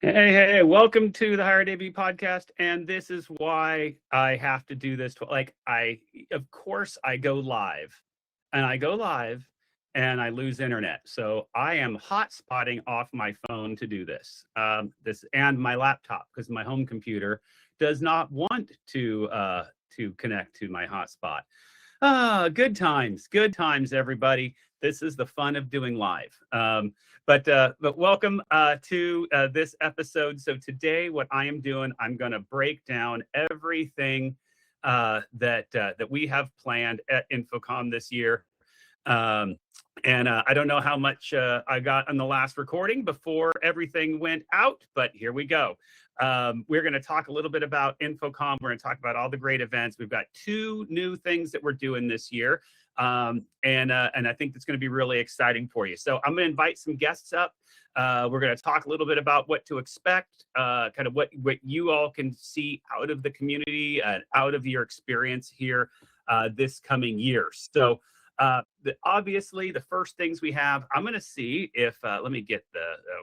Hey, welcome to the Hire DB podcast. And this is why I have to do this. Of course, I go live and I lose internet. So I am hotspotting off my phone to do this. This and my laptop, because my home computer does not want to connect to my hotspot. Good times, everybody. This is the fun of doing live. But welcome to this episode. So today, what I am doing, I'm going to break down everything that we have planned at InfoComm this year. And I don't know how much I got on the last recording before everything went out, but here we go. We're going to talk a little bit about InfoComm. We're going to talk about all the great events. We've got 2 new things that we're doing this year. And I think it's going to be really exciting for you. So I'm going to invite some guests up. We're going to talk a little bit about what to expect, kind of what you all can see out of the community and out of your experience here this coming year. So obviously, the first things we have, I'm going to see if, let me get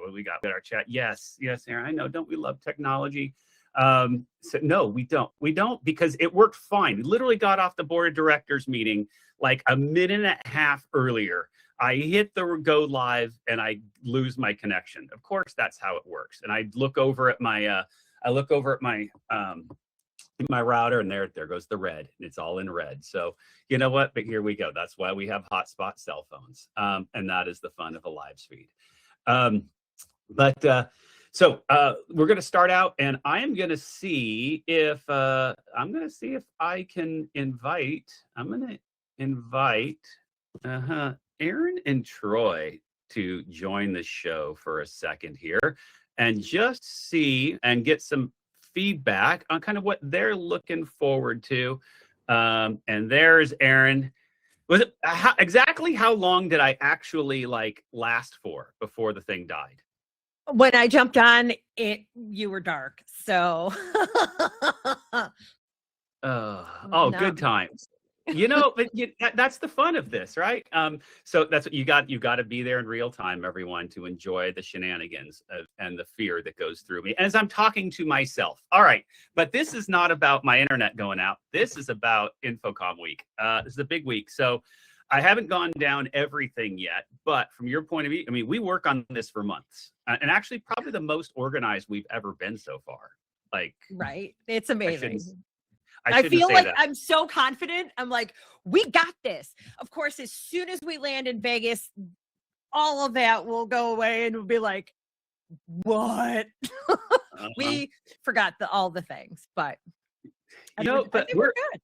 what we got in our chat. Yes, Aaron, I know. Don't we love technology? So no, we don't, because it worked fine. We literally got off the board of directors meeting like a minute and a half earlier. I hit the go live and I lose my connection. Of course, that's how it works. And I look over at my, my router, and there goes the red. It's all in red. So you know what? But here we go. That's why we have hotspot cell phones, and that is the fun of a live feed. So we're going to start out, and I am going to see if I can invite. I'm going to invite Aaron and Troy to join the show for a second here, and just see and get some feedback on kind of what they're looking forward to. And there's Aaron. Was it exactly how long did I actually last for before the thing died? When I jumped on it, you were dark. So no. Good times. But that's the fun of this, right? So that's what you got to be there in real time, everyone, to enjoy the shenanigans and the fear that goes through me as I'm talking to myself. All right, but this is not about my internet going out. This is about InfoComm week. This is a big week. So I haven't gone down everything yet, but from your point of view, I mean, we work on this for months, and actually probably the most organized we've ever been so far. Right. It's amazing. I feel like I'm so confident. I'm like, we got this. Of course, as soon as we land in Vegas, all of that will go away and we'll be like, what? We forgot all the things, but I think we're good.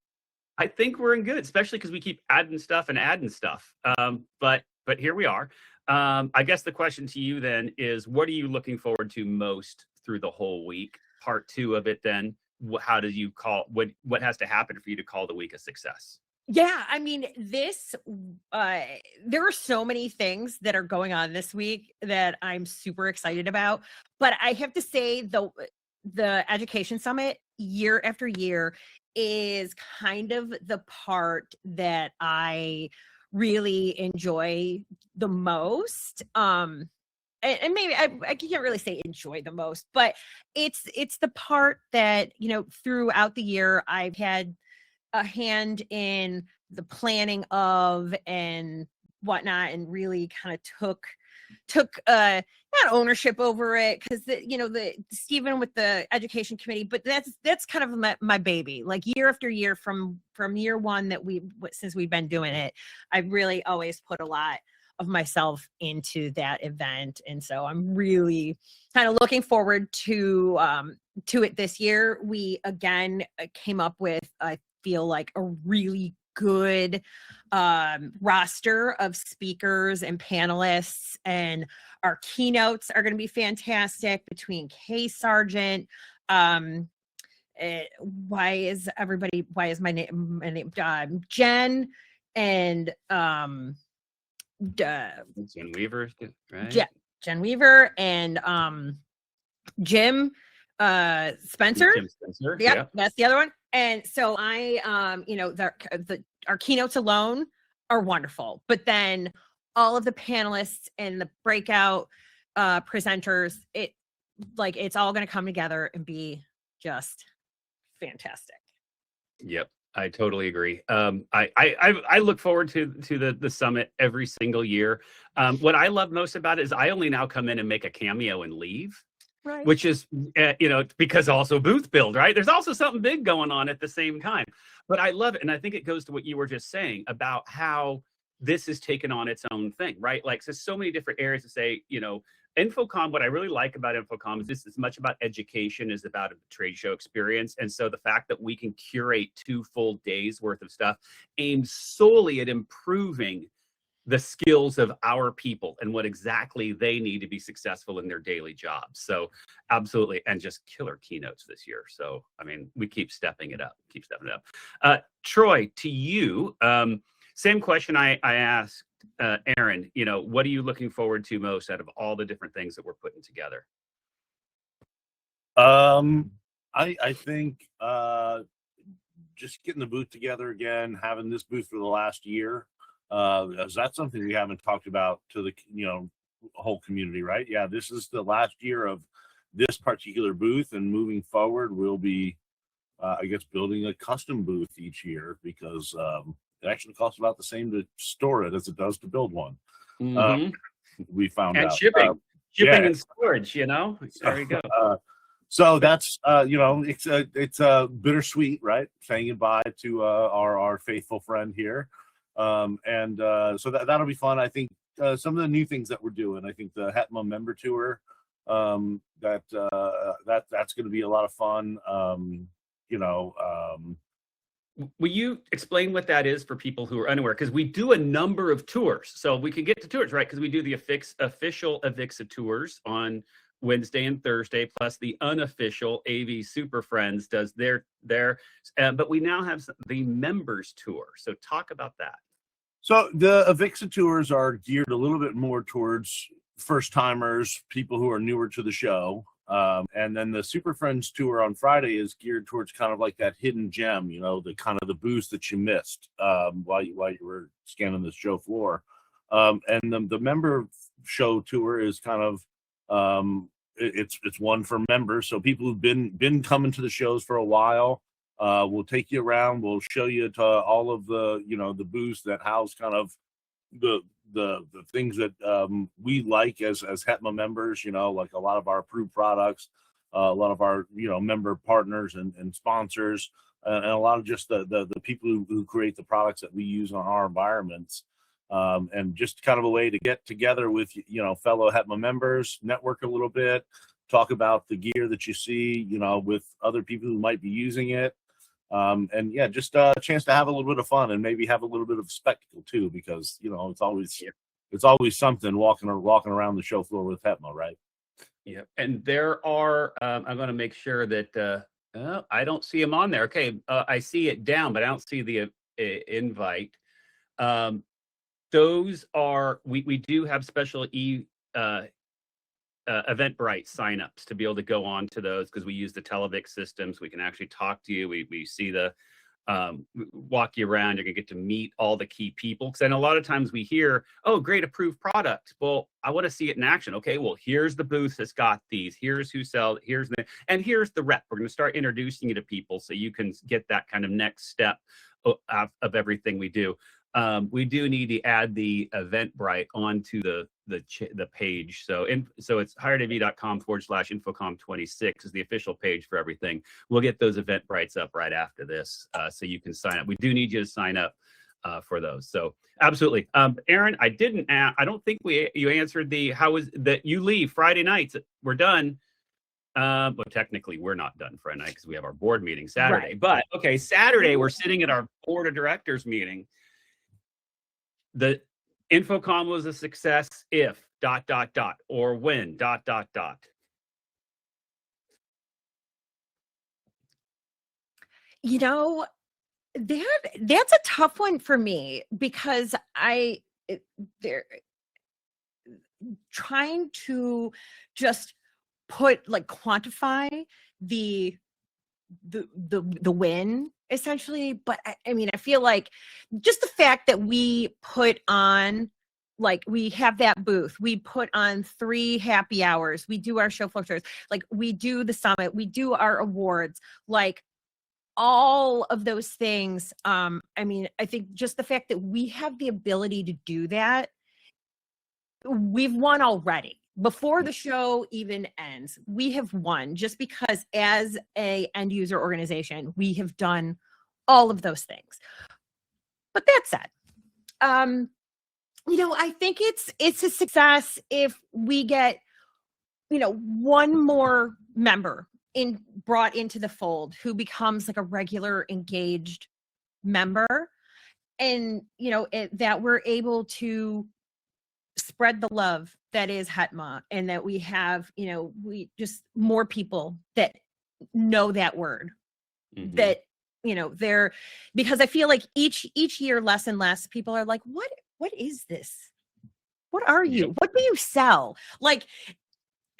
I think we're in good, especially because we keep adding stuff. But here we are. I guess the question to you then is, what are you looking forward to most through the whole week? Part 2 of it then. How do you call what has to happen for you to call the week a success? Yeah, I mean, there are so many things that are going on this week that I'm super excited about. But I have to say, the Education Summit year after year is kind of the part that I really enjoy the most. And maybe I can't really say enjoy the most, but it's the part that, throughout the year I've had a hand in the planning of and whatnot, and really kind of took not ownership over it, because the Stephen with the education committee, but that's kind of my baby. Like year after year, from year one since we've been doing it, I've really always put a lot of myself into that event, and so I'm really kind of looking forward to it this year. We again came up with, I feel like, a really good roster of speakers and panelists, and our keynotes are going to be fantastic between Kay Sargent. Why is my name Jen and Jen Weaver, right? Jen Weaver and Jim Spencer. Jim Spencer. Yep, that's the other one. And so our keynotes alone are wonderful, but then all of the panelists and the breakout presenters, like it's all going to come together and be just fantastic. Yep, I totally agree. I look forward to the summit every single year. What I love most about it is I only now come in and make a cameo and leave, Right. which is because also booth build, right? There's also something big going on at the same time. But I love it, and I think it goes to what you were just saying about how this has taken on its own thing, right? Like, so many different areas to say, InfoComm, what I really like about InfoComm is this is much about education, is about a trade show experience. And so the fact that we can curate 2 full days worth of stuff aimed solely at improving the skills of our people and what exactly they need to be successful in their daily jobs. So absolutely. And just killer keynotes this year. So, I mean, we keep stepping it up. Troy, to you, same question I asked Aaron, what are you looking forward to most out of all the different things that we're putting together? I think just getting the booth together again, having this booth for the last year, that's something we haven't talked about to the whole community, right? Yeah, this is the last year of this particular booth, and moving forward, we'll be, I guess, building a custom booth each year, because it actually costs about the same to store it as it does to build one. We found and out. Shipping Yeah. and storage, there you go. So that's it's bittersweet, right? Saying goodbye to our faithful friend here, so that'll be fun. I think some of the new things that we're doing. I think the HETMA member tour, that's going to be a lot of fun. Will you explain what that is for people who are unaware? Because we do a number of tours, so we can get to tours, right? Because we do the official Avixa tours on Wednesday and Thursday, plus the unofficial AV Super Friends does their but we now have the members tour. So talk about that. So the Avixa tours are geared a little bit more towards first timers, people who are newer to the show. And then the Super Friends tour on Friday is geared towards kind of like that hidden gem, the kind of the boost that you missed while you were scanning the show floor. And the member show tour is kind of it's one for members. So people who've been coming to the shows for a while, we'll take you around. We'll show you to all of the the booths that house kind of the things that we like as HETMA members, like a lot of our approved products, a lot of our member partners and sponsors, and a lot of just the people who create the products that we use on our environments, and just kind of a way to get together with fellow HETMA members, network a little bit, talk about the gear that you see with other people who might be using it. And yeah, just a chance to have a little bit of fun and maybe have a little bit of spectacle too, because it's always something walking around the show floor with HETMA, right? Yeah, and there are. I'm going to make sure that I don't see them on there. Okay, I see it down, but I don't see the invite. Those are we do have special Eventbrite signups to be able to go on to those, because we use the Televix systems. We can actually talk to you. We see the walk you around. You're gonna get to meet all the key people, because then a lot of times we hear, oh, great, approved product. Well, I want to see it in action. Okay, well, here's the booth that's got these. Here's who sells. Here's the rep. We're going to start introducing you to people so you can get that kind of next step of everything we do. We do need to add the Eventbrite onto the page. So it's hiredav.com/InfoComm26 is the official page for everything. We'll get those Eventbrites up right after this, so you can sign up. We do need you to sign up for those. So absolutely. Aaron, I don't think you answered how was that you leave Friday nights. We're done. Well, technically we're not done Friday night because we have our board meeting Saturday. Right. But okay, Saturday we're sitting at our board of directors meeting. The InfoComm was a success if ... or when ... That's a tough one for me, because they're trying to just quantify the win essentially. But I mean, I feel like just the fact that we put on like we have that booth, we put on 3 happy hours, we do our show floor tours, like we do the summit, we do our awards, like all of those things. I mean, I think just the fact that we have the ability to do that, we've won already. Before the show even ends, we have won, just because as a end user organization, we have done all of those things. But that said, you know, I think it's a success if we get, you know, one more member brought into the fold who becomes like a regular engaged member, and you know, that we're able to spread the love that is HETMA, and that we have, you know, we just more people that know that word, that, you know, they're, because I feel like each year less and less people are like, what is this? What are you? What do you sell? Like,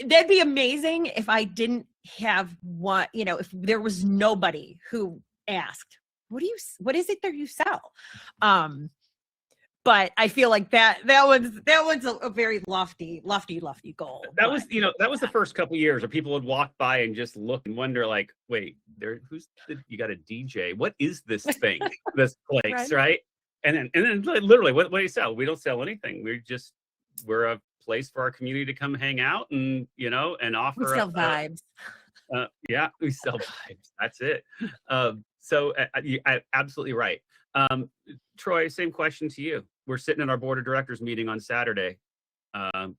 that'd be amazing if I didn't have one, you know, if there was nobody who asked, what is it that you sell? But I feel like that one's a very lofty goal. That was, you know, that was the first couple years where people would walk by and just look and wonder, like, wait, you got a DJ? What is this thing? This place, right? And then literally, what do you sell? We don't sell anything. We're a place for our community to come hang out and, you know, and offer. We sell vibes. Yeah, we sell vibes. That's it. So absolutely right. Troy, same question to you. We're sitting in our board of directors meeting on Saturday,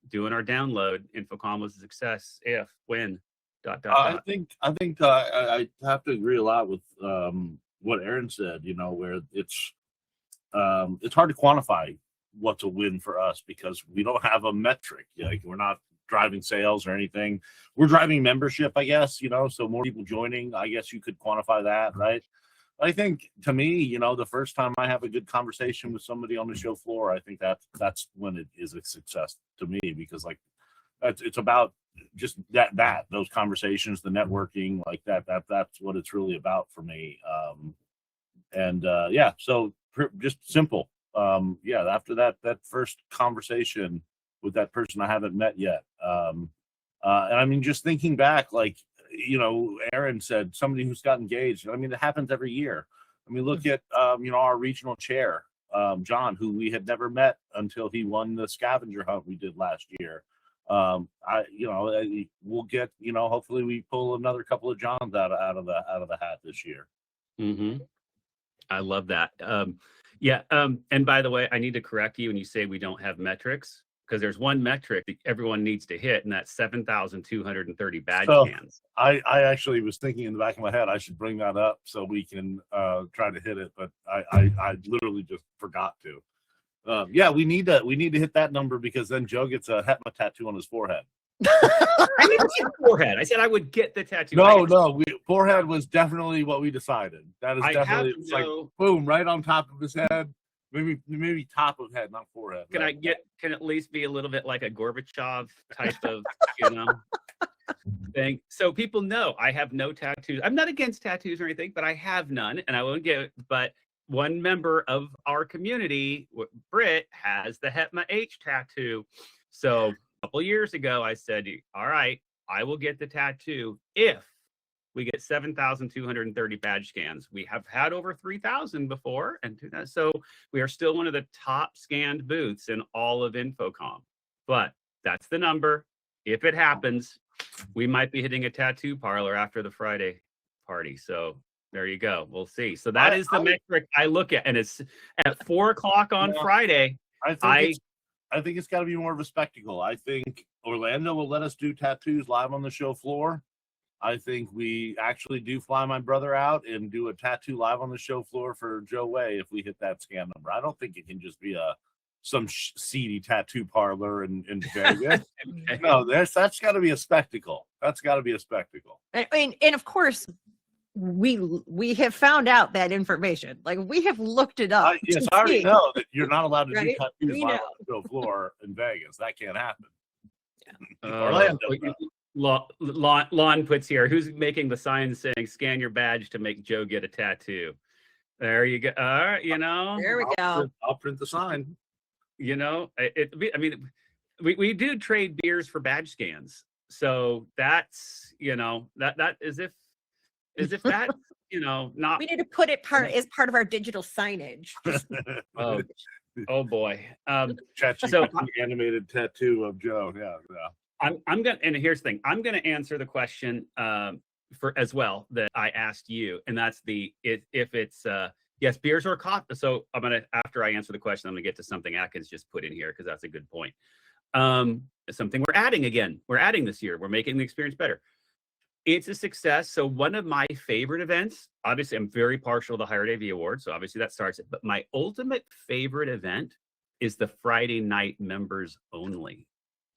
doing our download. InfoComm was a success. If, when, ... I think I have to agree a lot with what Aaron said. You know, where it's hard to quantify what's a win for us because we don't have a metric. Like, we're not driving sales or anything. We're driving membership, I guess. You know, so more people joining. I guess you could quantify that, right? I think, to me, you know, the first time I have a good conversation with somebody on the show floor, I think that's when it is a success to me, because like it's about just those conversations, the networking, like that's what it's really about for me. Yeah, so just simple. Yeah, after that first conversation with that person I haven't met yet, and I mean, just thinking back, like, you know, Aaron said somebody who's got engaged. I mean, it happens every year. I mean, look at you know, our regional chair, John, who we had never met until he won the scavenger hunt we did last year. You know, we'll get, you know, hopefully we pull another couple of Johns out of the hat this year. I love that. Yeah. And by the way, I need to correct you when you say we don't have metrics, because there's one metric that everyone needs to hit, and that's 7,230 badge cans. I actually was thinking in the back of my head I should bring that up so we can try to hit it, but I literally just forgot to. Yeah, we need to hit that number, because then Joe gets a HETMA tattoo on his forehead. I didn't say forehead. I said I would get the tattoo. No, forehead was definitely what we decided. That is definitely, it's like boom, right on top of his head. Maybe top of head, not forehead. Can at least be a little bit like a Gorbachev type of, you know, thing. So people know I have no tattoos. I'm not against tattoos or anything, but I have none, and I won't get it. But one member of our community, Britt, has the HETMA H tattoo. So a couple years ago, I said, all right, I will get the tattoo if we get 7,230 badge scans. We have had over 3,000 before, and so we are still one of the top scanned booths in all of InfoComm. But that's the number. If it happens, we might be hitting a tattoo parlor after the Friday party. So there you go. We'll see. So that is the metric I look at, and it's at 4:00 on Friday. I think it's got to be more of a spectacle. I think Orlando will let us do tattoos live on the show floor. I think we actually do fly my brother out and do a tattoo live on the show floor for Joe Way if we hit that scan number. I don't think it can just be some seedy tattoo parlor in Vegas. No, that's got to be a spectacle. That's got to be a spectacle. And of course, we have found out that information. Like, we have looked it up. Yes, I already know that you're not allowed to do tattoos live on the show floor in Vegas. That can't happen. Yeah. Orlando. Lon puts here, who's making the sign saying scan your badge to make Joe get a tattoo? There you go. All right, you know. There we go. I'll print the sign. You know, I mean, we do trade beers for badge scans. So that's, you know, that as if that, you know, not, We need to put it as part of our digital signage. oh, oh boy. So ChatGPT animated tattoo of Joe. Yeah. I'm gonna, and here's the thing, I'm gonna answer the question for as well that I asked you, and that's if it's yes, beers or coffee. So I'm gonna, after I answer the question, I'm gonna get to something Atkins just put in here because that's a good point. Something we're adding again. We're adding this year. We're making the experience better. It's a success. So one of my favorite events, obviously, I'm very partial to the Higher AV Award, so obviously that starts it. But my ultimate favorite event is the Friday night members only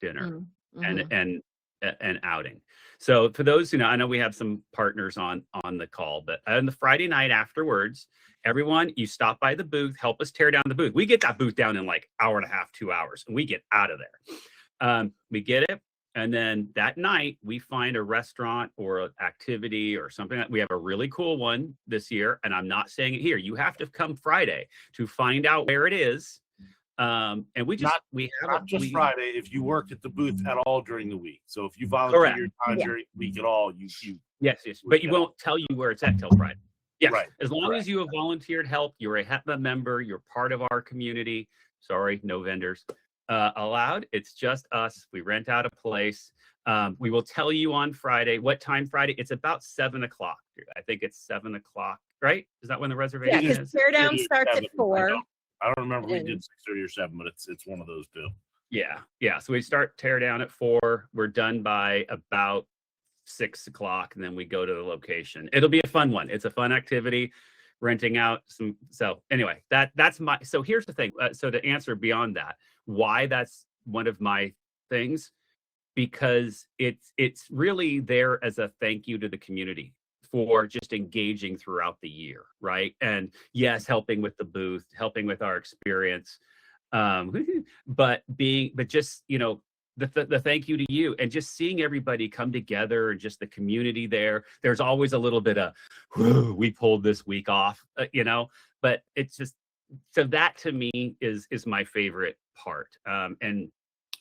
dinner and outing. So for those who know, I know we have some partners on the call, but on the Friday night afterwards, everyone, you stop by the booth, help us tear down the booth. We get that booth down in like hour and a half, 2 hours, and we get out of there. We get it. And then that night, we find a restaurant or an activity or something. We have a really cool one this year, and I'm not saying it here. You have to come Friday to find out where it is. And we just not just Friday. If you work at the booth at all during the week, so if you volunteer your time during the week at all, you yes, but you won't tell you where it's at till Friday. Yes, right. As long as you have volunteered help, you're a HETMA member, you're part of our community. Sorry, no vendors allowed. It's just us. We rent out a place. We will tell you on Friday what time Friday. It's about 7 o'clock. I think it's 7 o'clock, right? Is that when the reservation is? Yeah, because teardown starts at 4. I don't remember if we did 6:30 or 7, but it's one of those two. Yeah. So we start tear down at 4. We're done by about 6 o'clock, and then we go to the location. It'll be a fun one. It's a fun activity, renting out some. So anyway, that's my. So here's the thing. So to answer beyond that, why that's one of my things, because it's really there as a thank you to the community for just engaging throughout the year, right? And yes, helping with the booth, helping with our experience, but just, you know, the thank you to you, and just seeing everybody come together and just the community there. There's always a little bit of, we pulled this week off, you know, but it's just, so that to me is my favorite part. And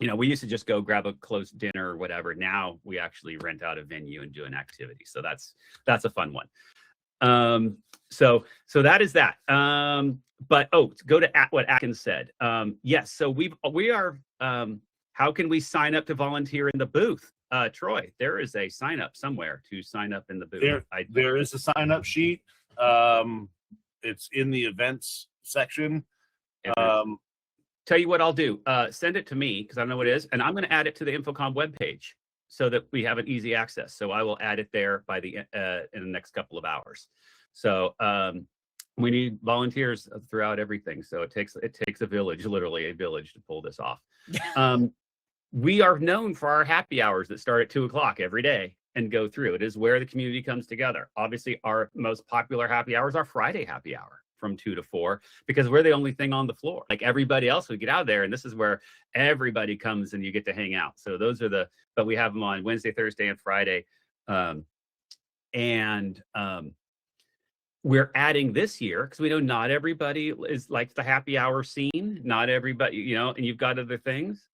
you know, we used to just go grab a close dinner or whatever. Now we actually rent out a venue and do an activity. So that's a fun one. So that is that. But to go to what Atkins said. Yes. So we are. How can we sign up to volunteer in the booth? Troy, there is a sign up somewhere to sign up in the booth. There is a sign up sheet. It's in the events section. Tell you what I'll do. Send it to me because I don't know what it is, and I'm going to add it to the InfoComm webpage so that we have an easy access. So I will add it there by in the next couple of hours. So we need volunteers throughout everything. So it takes a village, literally a village, to pull this off. We are known for our happy hours that start at 2 o'clock every day and go through. It is where the community comes together. Obviously, our most popular happy hours are Friday happy hour from 2 to 4, because we're the only thing on the floor. Like everybody else would get out there, and this is where everybody comes and you get to hang out. So those are but we have them on Wednesday, Thursday, and Friday. We're adding this year because we know not everybody is like the happy hour scene. Not everybody, you know, and you've got other things.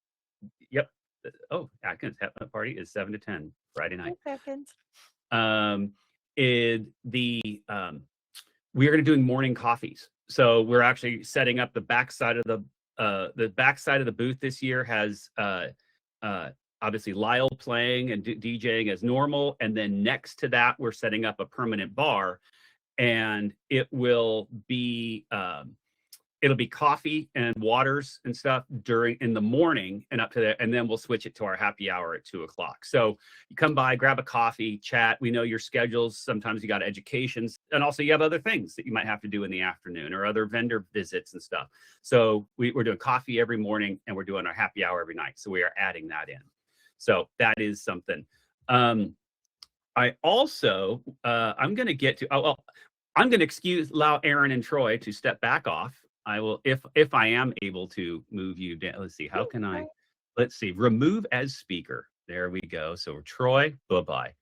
Yep. Oh, Atkins HETMA party is 7 to 10 Friday night. We are going to doing morning coffees. So we're actually setting up the backside of the booth this year has obviously Lyle playing and DJing as normal. And then next to that, we're setting up a permanent bar, and it will be it'll be coffee and waters and stuff in the morning and up to that, and then we'll switch it to our happy hour at 2 o'clock. So you come by, grab a coffee, chat. We know your schedules. Sometimes you got educations, and also you have other things that you might have to do in the afternoon or other vendor visits and stuff. So we're doing coffee every morning, and we're doing our happy hour every night. So we are adding that in. So that is something. I also, I'm going to get to, I'm going to allow Aaron and Troy to step back off. I will, if I am able to move you down. Let's see, how can let's see, remove as speaker. There we go. So Troy, bye-bye.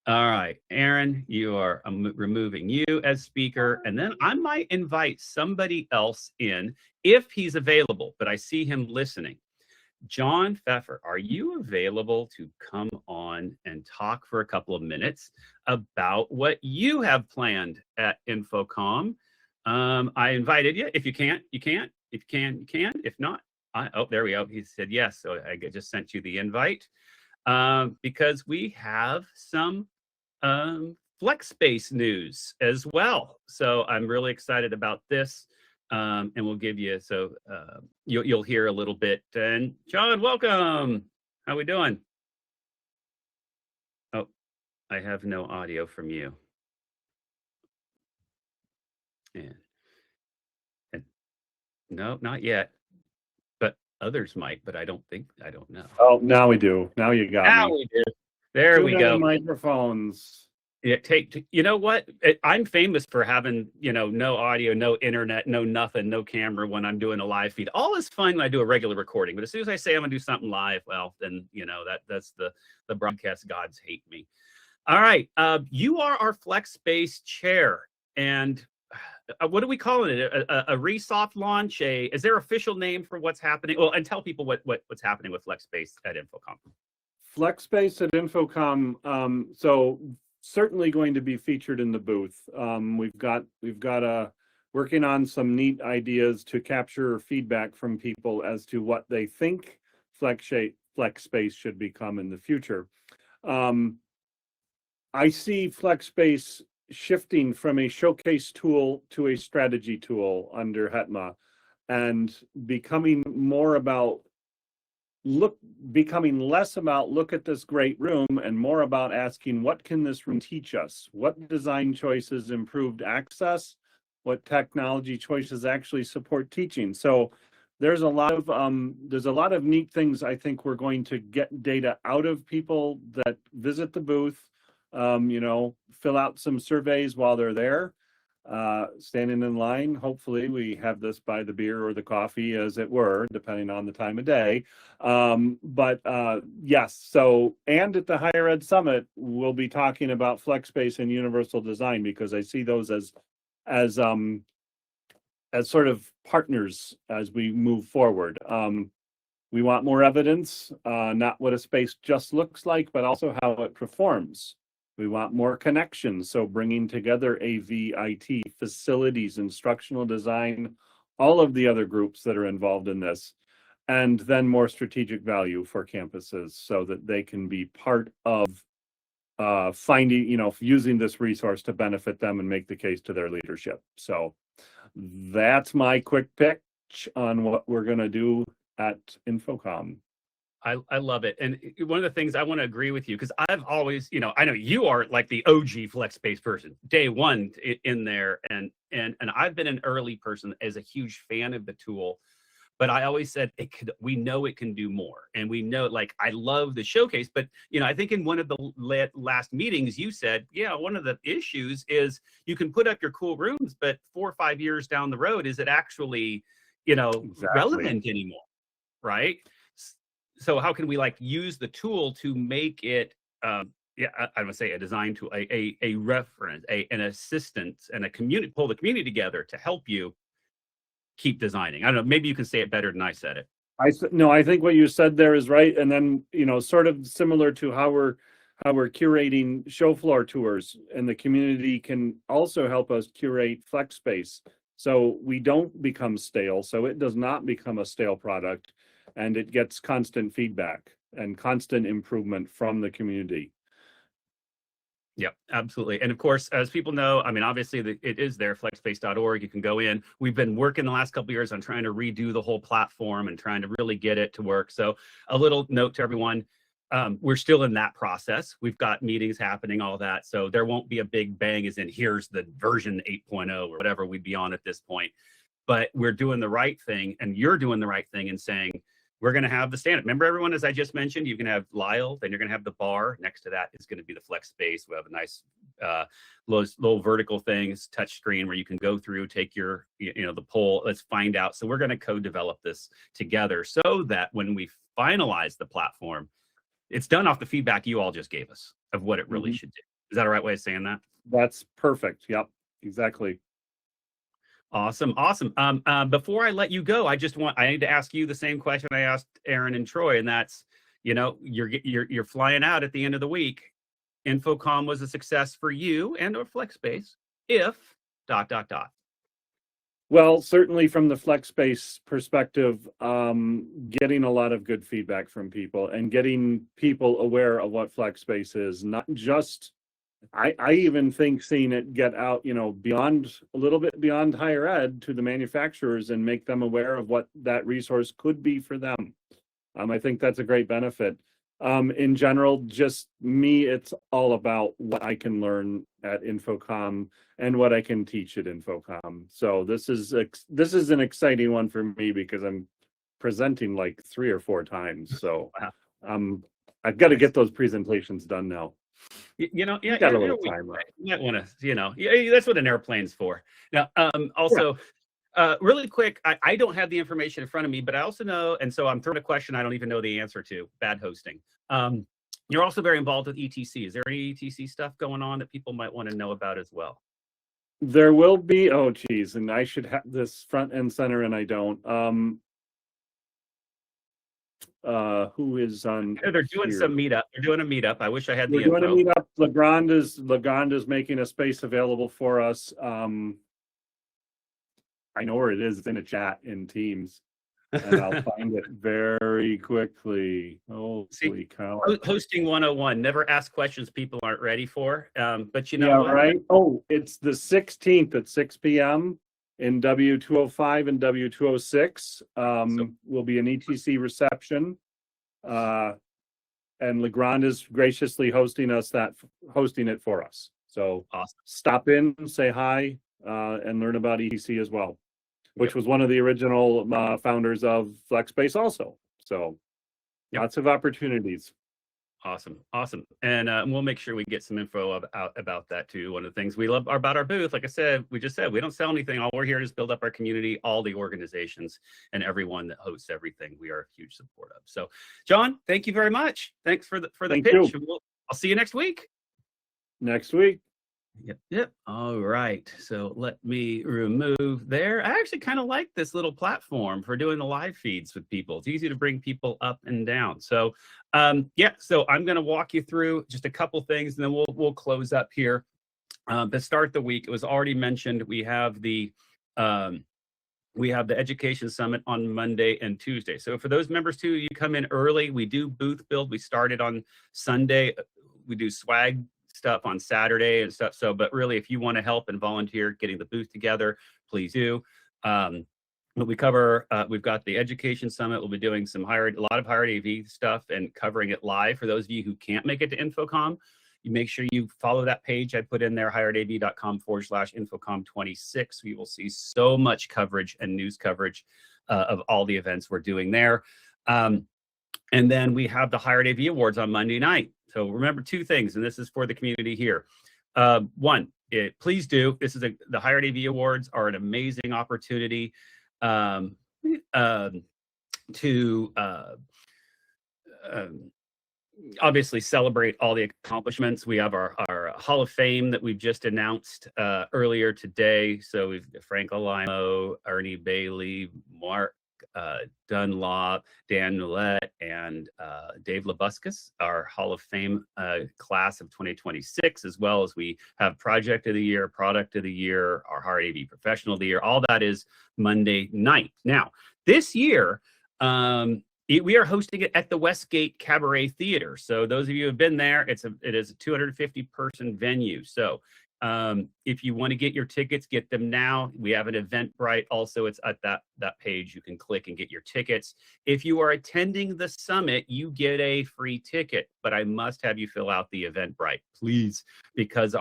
All right, Aaron, you are removing you as speaker, and then I might invite somebody else in if he's available, but I see him listening. John Pfeffer, are you available to come on and talk for a couple of minutes about what you have planned at InfoComm? I invited you. If you can't, you can't. If you can, you can. If not, oh, there we go. He said yes, so I just sent you the invite because we have some flex space news as well. So I'm really excited about this. And we'll give you, so you'll hear a little bit. And John, welcome. How we doing? Oh, I have no audio from you. And no, not yet. But others might, but I don't know. Oh, now we do. Now you got Now me. we do. There we go. Microphones. Yeah, you know what? I'm famous for having, no audio, no internet, no nothing, no camera when I'm doing a live feed. All is fine when I do a regular recording, but as soon as I say I'm gonna do something live, well, then that's the broadcast gods hate me. All right, you are our flex space chair, and what do we call it? A resoft launch? Is there official name for what's happening? Well, and tell people what's happening with flex space at InfoComm. Flex space at InfoComm. So certainly going to be featured in the booth. We've got working on some neat ideas to capture feedback from people as to what they think flex space should become in the future. I see flex space shifting from a showcase tool to a strategy tool under HETMA, and becoming less about look at this great room and more about asking, what can this room teach us? What design choices improved access? What technology choices actually support teaching? So there's a lot of neat things. I think we're going to get data out of people that visit the booth, fill out some surveys while they're there, standing in line. Hopefully we have this by the beer or the coffee, as it were, depending on the time of day. Yes, so, and at the Higher Ed Summit, we'll be talking about flex space and universal design, because I see those as sort of partners as we move forward. We want more evidence, not what a space just looks like, but also how it performs. We want more connections, so bringing together AV, IT, facilities, instructional design, all of the other groups that are involved in this, and then more strategic value for campuses so that they can be part of using this resource to benefit them and make the case to their leadership. So that's my quick pitch on what we're going to do at InfoComm. I love it. And one of the things I want to agree with you, because I've always, I know you are like the OG flex space person, day one in there. And I've been an early person as a huge fan of the tool, but I always said we know it can do more. And we know, like, I love the showcase, but, I think in one of the last meetings you said, one of the issues is you can put up your cool rooms, but 4 or 5 years down the road, is it actually, Exactly. relevant anymore? Right. So how can we use the tool to make it, I would say a design tool, a reference, an assistance, and pull the community together to help you keep designing. I don't know, maybe you can say it better than I said it. I think what you said there is right. And then, sort of similar to how we're curating show floor tours, and the community can also help us curate flex space, so we don't become stale, so it does not become a stale product, and it gets constant feedback and constant improvement from the community. Yep, absolutely. And of course, as people know, I mean, obviously it is there, flexspace.org. You can go in. We've been working the last couple of years on trying to redo the whole platform and trying to really get it to work. So a little note to everyone, we're still in that process. We've got meetings happening, all that. So there won't be a big bang as in here's the version 8.0 or whatever we'd be on at this point. But we're doing the right thing, and you're doing the right thing in saying, we're going to have the standard. Remember, everyone, as I just mentioned, you can have Lyle, then you're going to have the bar. Next to that is going to be the flex space. We have a nice little vertical things, touch screen, where you can go through, take your, the poll. Let's find out. So we're going to co-develop this together so that when we finalize the platform, it's done off the feedback you all just gave us of what it really should do. Is that a right way of saying that? That's perfect. Yep, exactly. Awesome. Before I let you go, I need to ask you the same question I asked Aaron and Troy, and that's, you're flying out at the end of the week. InfoComm was a success for you and or FlexSpace if ... Well, certainly from the FlexSpace perspective, getting a lot of good feedback from people and getting people aware of what FlexSpace is, not just, I even think seeing it get out, beyond a little bit beyond higher ed to the manufacturers and make them aware of what that resource could be for them. I think that's a great benefit. In general, just me, it's all about what I can learn at InfoComm and what I can teach at InfoComm. So this is an exciting one for me because I'm presenting like 3 or 4 times. So I've got to get those presentations done now. Yeah, got a little time left. You might want to, that's what an airplane's for. Now, also, really quick, I don't have the information in front of me, but I also know, and so I'm throwing a question I don't even know the answer to. Bad hosting. You're also very involved with ETC. Is there any ETC stuff going on that people might want to know about as well? There will be. Oh, geez, and I should have this front and center, and I don't. Who is on? They're doing here? some meetup. They're doing a meetup. I wish I had the We're doing info. a meetup. Legrand is making a space available for us. I know where it is. It's in a chat in Teams, and I'll find it very quickly. Holy cow! Hosting 101. Never ask questions people aren't ready for. But you know Yeah, what? right. Oh, it's the 16th at 6 p.m. in W205 and W206. Will be an ETC reception, and Legrand is graciously hosting it for us. So Awesome. Stop in, say hi, and learn about ETC as well, which was one of the original founders of FlexSpace also. So lots of opportunities. Awesome. And we'll make sure we get some info about that too. One of the things we love about our booth, like I said, we don't sell anything. All we're here is build up our community, all the organizations and everyone that hosts everything. We are a huge support of. So John, thank you very much. Thanks for the pitch. I'll see you next week. Yep. All right. So let me remove there. I actually kind of like this little platform for doing the live feeds with people. It's easy to bring people up and down. So so I'm going to walk you through just a couple things and then we'll close up here. To start the week, it was already mentioned, we have the Education Summit on Monday and Tuesday. So for those members too, you come in early. We do booth build. We started on Sunday. We do swag stuff on Saturday and stuff. So, but really, if you want to help and volunteer getting the booth together, please do. But we cover, we've got the Education Summit. We'll be doing a lot of Hired AV stuff and covering it live. For those of you who can't make it to InfoComm, you make sure you follow that page I put in there, hiredav.com/InfoComm26. You will see so much coverage and news coverage of all the events we're doing there. And then we have the Hired AV Awards on Monday night. So remember 2 things, and this is for the community here. One, please do. The Hired AV Awards are an amazing opportunity to obviously celebrate all the accomplishments. We have our Hall of Fame that we've just announced earlier today. So we've Frank Alimo, Ernie Bailey, Mark Dunlop, Dan Millette, and Dave Labuscus, our Hall of Fame class of 2026, as well as we have Project of the Year, Product of the Year, our Hired AV Professional of the Year. All that is Monday night. Now, this year, we are hosting it at the Westgate Cabaret Theater. So those of you who have been there, it is a 250-person venue. So if you want to get your tickets, get them now. We have an Eventbrite. Also, it's at that page. You can click and get your tickets. If you are attending the summit, you get a free ticket, but I must have you fill out the Eventbrite, please, because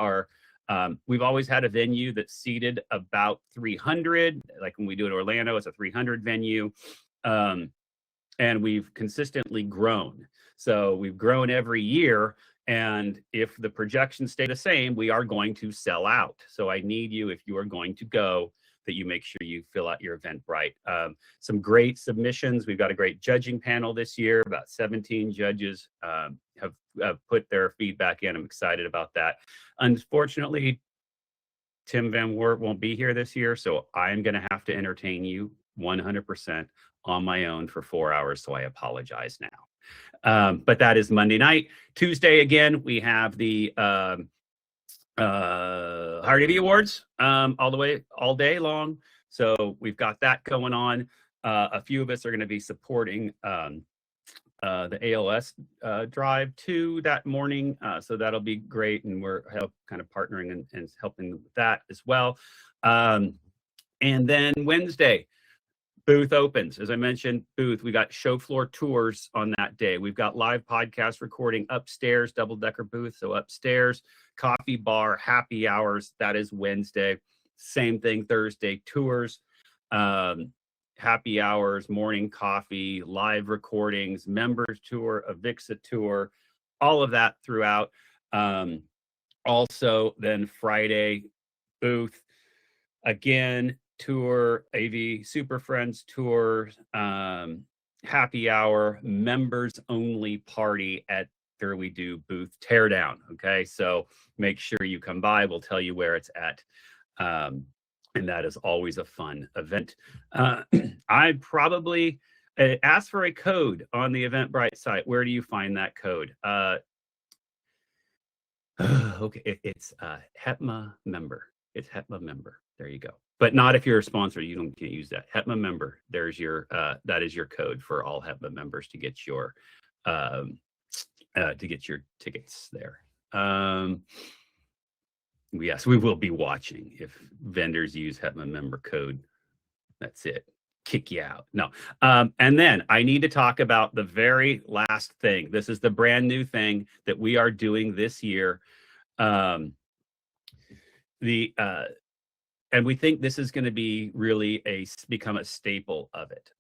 we've always had a venue that's seated about 300. Like when we do it in Orlando, it's a 300 venue. And we've consistently grown. So we've grown every year. And if the projections stay the same, we are going to sell out. So I need you, if you are going to go, that you make sure you fill out your Eventbrite. Some great submissions. We've got a great judging panel this year. About 17 judges have put their feedback in. I'm excited about that. Unfortunately, Tim Van Wert won't be here this year, so I'm going to have to entertain you 100% on my own for 4 hours, so I apologize now. But that is Monday night. Tuesday, again, we have the Higher AV Awards all day long. So we've got that going on. A few of us are going to be supporting the ALS drive too that morning. So that'll be great. And we're kind of partnering and helping with that as well. And then Wednesday, booth opens. As I mentioned, booth, we got show floor tours on that day. We've got live podcast recording upstairs, double-decker booth. So upstairs, coffee bar, happy hours. That is Wednesday. Same thing Thursday, tours, happy hours, morning coffee, live recordings, members tour, Avixa tour, all of that throughout. Also, then Friday, booth, again, tour, AV Super Friends tour, happy hour, members only party after we do booth teardown. Okay, so make sure you come by. We'll tell you where it's at. And that is always a fun event. I probably ask for a code on the Eventbrite site. Where do you find that code? Okay, it's HETMA member. It's HETMA member. There you go. But not if you're a sponsor. You can't use that. HETMA member. There's your that is your code for all HETMA members to get your tickets there. Yes, we will be watching if vendors use HETMA member code. That's it. Kick you out. No. And then I need to talk about the very last thing. This is the brand new thing that we are doing this year. And we think this is going to be really become a staple of it.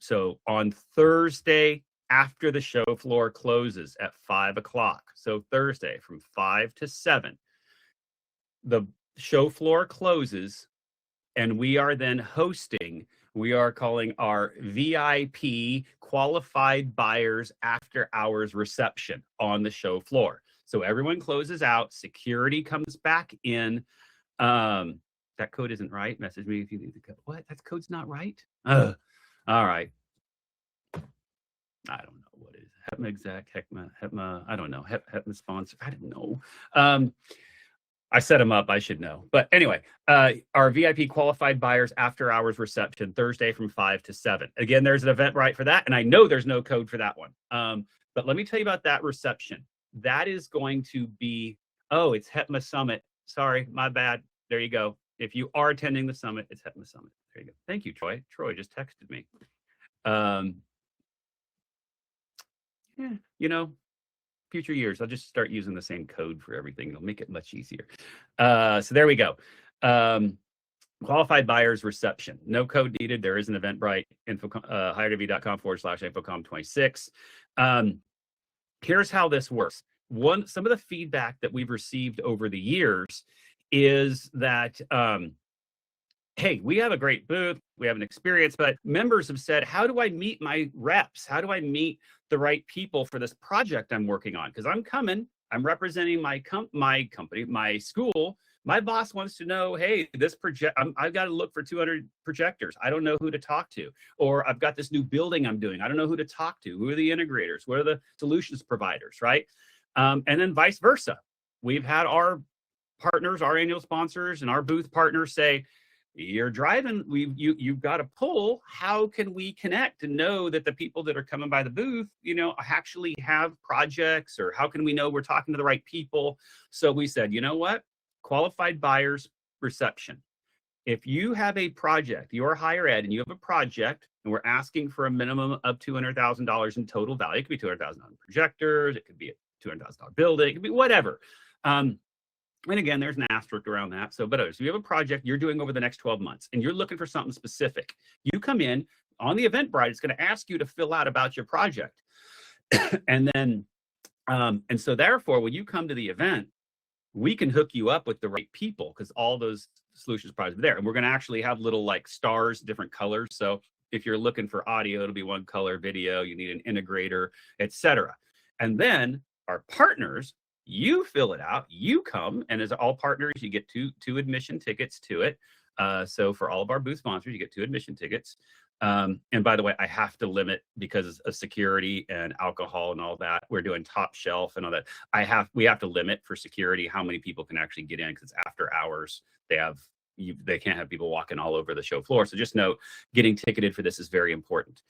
So on Thursday, after the show floor closes at 5 o'clock, so Thursday from 5 to 7, the show floor closes, and we are then hosting, we are calling our VIP qualified buyers after hours reception on the show floor. So everyone closes out, security comes back in. That code isn't right. Message me if you need the code. What? That code's not right? All right. I don't know what it is. HETMA exec, HETMA, I don't know. HETMA sponsor, I don't know. I set them up, I should know. But anyway, our VIP qualified buyers after hours reception, Thursday from 5 to 7. Again, there's an Eventbrite for that, and I know there's no code for that one. But let me tell you about that reception. That is going to be, oh, it's HETMA Summit. Sorry, my bad. There you go. If you are attending the summit, it's HETMA Summit. There you go. Thank you, Troy. Troy just texted me. Yeah, you know, future years, I'll just start using the same code for everything. It'll make it much easier. So there we go. Qualified buyers reception. No code needed. There is an Eventbrite, hiredv.com/InfoComm26. Here's how this works. Some of the feedback that we've received over the years is that, hey, we have a great booth, we have an experience, but members have said, how do I meet my reps? How do I meet the right people for this project I'm working on? Because I'm I'm representing my company, my school. My boss wants to know, hey, this project, I've got to look for 200 projectors. I don't know who to talk to. Or I've got this new building I'm doing. I don't know who to talk to. Who are the integrators? What are the solutions providers, right? And then vice versa. We've had our partners, our annual sponsors, and our booth partners say, you're driving, you've got a pull. How can we connect and know that the people that are coming by the booth, actually have projects, or how can we know we're talking to the right people? So we said, you know what? Qualified buyers reception. If you have a project, you're higher ed and you have a project, and we're asking for a minimum of $200,000 in total value. It could be $200,000 projectors, it could be a $200,000 building, it could be whatever. And again, there's an asterisk around that. So, but if you have a project you're doing over the next 12 months and you're looking for something specific, you come in on the Eventbrite, it's going to ask you to fill out about your project. And then, and so therefore, when you come to the event, we can hook you up with the right people because all those solutions providers are there. And we're going to actually have little like stars, different colors. So if you're looking for audio, it'll be one color, video, you need an integrator, etc. And then our partners, you fill it out, you come, and as all partners, you get two admission tickets to it. So for all of our booth sponsors, you get 2 admission tickets. And by the way, I have to limit because of security and alcohol and all that. We're doing top shelf and all that. We have to limit for security how many people can actually get in because it's after hours. They can't have people walking all over the show floor. So just know getting ticketed for this is very important.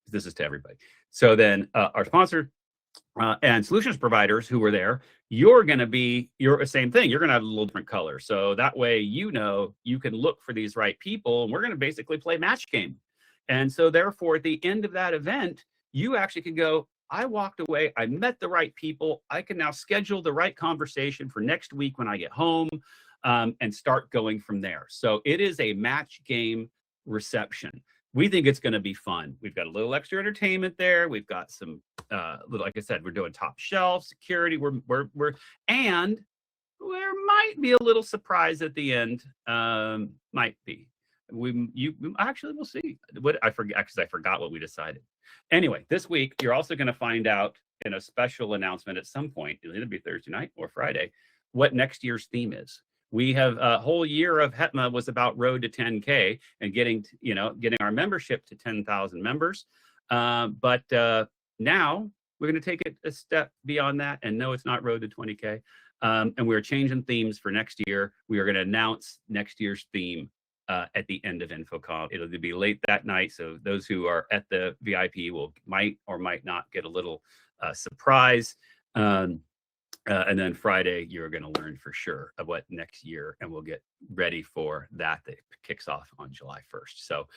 This is to everybody. So then our sponsor and solutions providers who were there, you're the same thing. You're going to have a little different color. So that way, you can look for these right people, and we're going to basically play match game. And so therefore, at the end of that event, you actually can go, I walked away, I met the right people. I can now schedule the right conversation for next week when I get home and start going from there. So it is a match game reception. We think it's going to be fun. We've got a little extra entertainment there. We've got some, like I said, we're doing top shelf security. And there might be a little surprise at the end. Might be. Actually, we'll see. I forgot what we decided. Anyway, this week you're also going to find out in a special announcement at some point. It'll either be Thursday night or Friday. What next year's theme is. We have a whole year of HETMA was about road to 10K and getting our membership to 10,000 members. But now we're going to take it a step beyond that. And no, it's not road to 20K. And we're changing themes for next year. We are going to announce next year's theme at the end of InfoComm. It'll be late that night. So those who are at the VIP might or might not get a little surprise. And then Friday, you're going to learn for sure of what next year, and we'll get ready for that kicks off on July 1st. So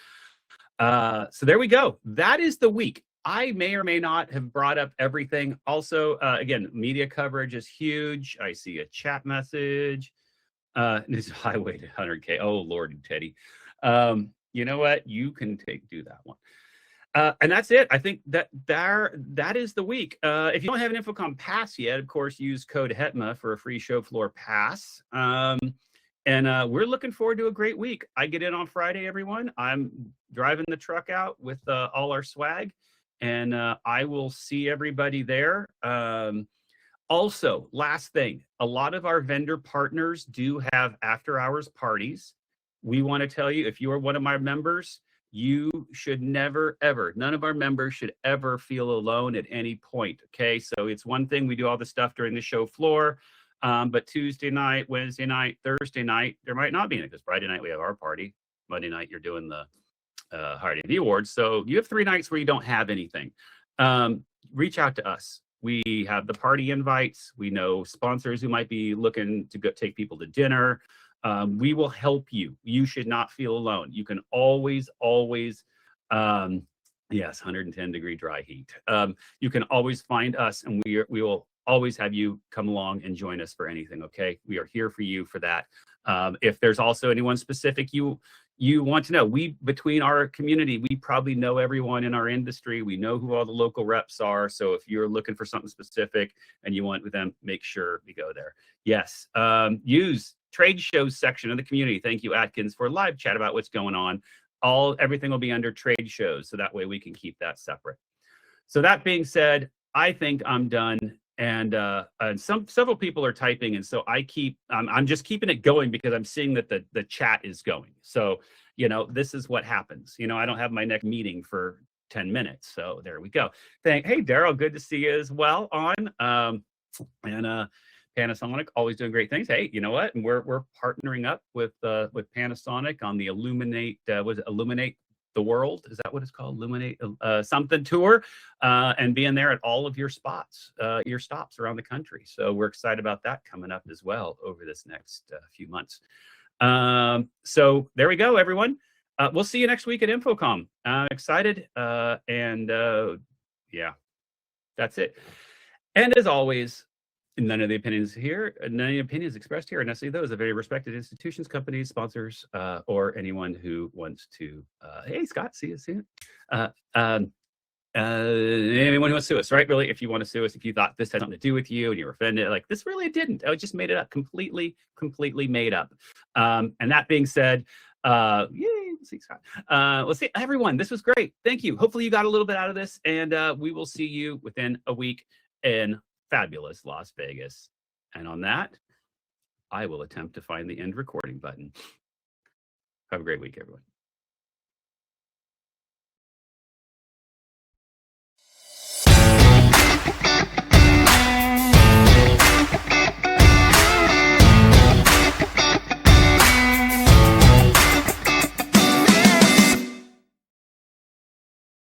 there we go. That is the week. I may or may not have brought up everything. Also, again, media coverage is huge. I see a chat message. This highway to 100K. Oh, Lord, Teddy. You know what? You can do that one. And that's it. I think that is the week. If you don't have an InfoComm pass yet, of course, use code HETMA for a free show floor pass. And we're looking forward to a great week. I get in on Friday, everyone. I'm driving the truck out with all our swag, and I will see everybody there. Also, last thing, a lot of our vendor partners do have after-hours parties. We want to tell you, if you are one of my members, you should never, ever, none of our members should ever feel alone at any point, okay? So it's one thing, we do all the stuff during the show floor, but Tuesday night, Wednesday night, Thursday night, there might not be any, because Friday night we have our party. Monday night, you're doing the Hard AV Awards. So you have 3 nights where you don't have anything. Reach out to us. We have the party invites. We know sponsors who might be looking to take people to dinner. We will help you. You should not feel alone. You can always, yes, 110-degree dry heat. You can always find us, and we will always have you come along and join us for anything, okay? We are here for you for that. If there's also anyone specific you want to know, between our community, we probably know everyone in our industry. We know who all the local reps are. So if you're looking for something specific and you want with them, make sure we go there. Yes, use trade shows section of the community. Thank you, Atkins, for live chat about what's going on. Everything will be under trade shows, so that way we can keep that separate. So that being said, I think I'm done, and several people are typing, and so I'm just keeping it going because I'm seeing that the chat is going. So this is what happens. I don't have my next meeting for 10 minutes, so there we go. Hey, Daryl, good to see you as well on. Panasonic, always doing great things. Hey, you know what? And we're partnering up with Panasonic on the Illuminate the World. Is that what it's called? Illuminate something tour, and being there at all of your stops around the country. So we're excited about that coming up as well over this next few months. So there we go, everyone. We'll see you next week at InfoComm. I'm excited, and yeah, that's it. And as always, none of the opinions expressed here are necessarily those of very respected institutions, companies, sponsors, or anyone who wants to. Hey, Scott, see you soon. anyone who wants to sue us, right? Really, if you want to sue us, if you thought this had something to do with you and you're offended, like this really didn't. I just made it up, completely made up. And that being said, yay, let's see, Scott. Let's see, everyone, this was great. Thank you. Hopefully you got a little bit out of this, and we will see you within a week in fabulous Las Vegas. And on that, I will attempt to find the end recording button. Have a great week, everyone.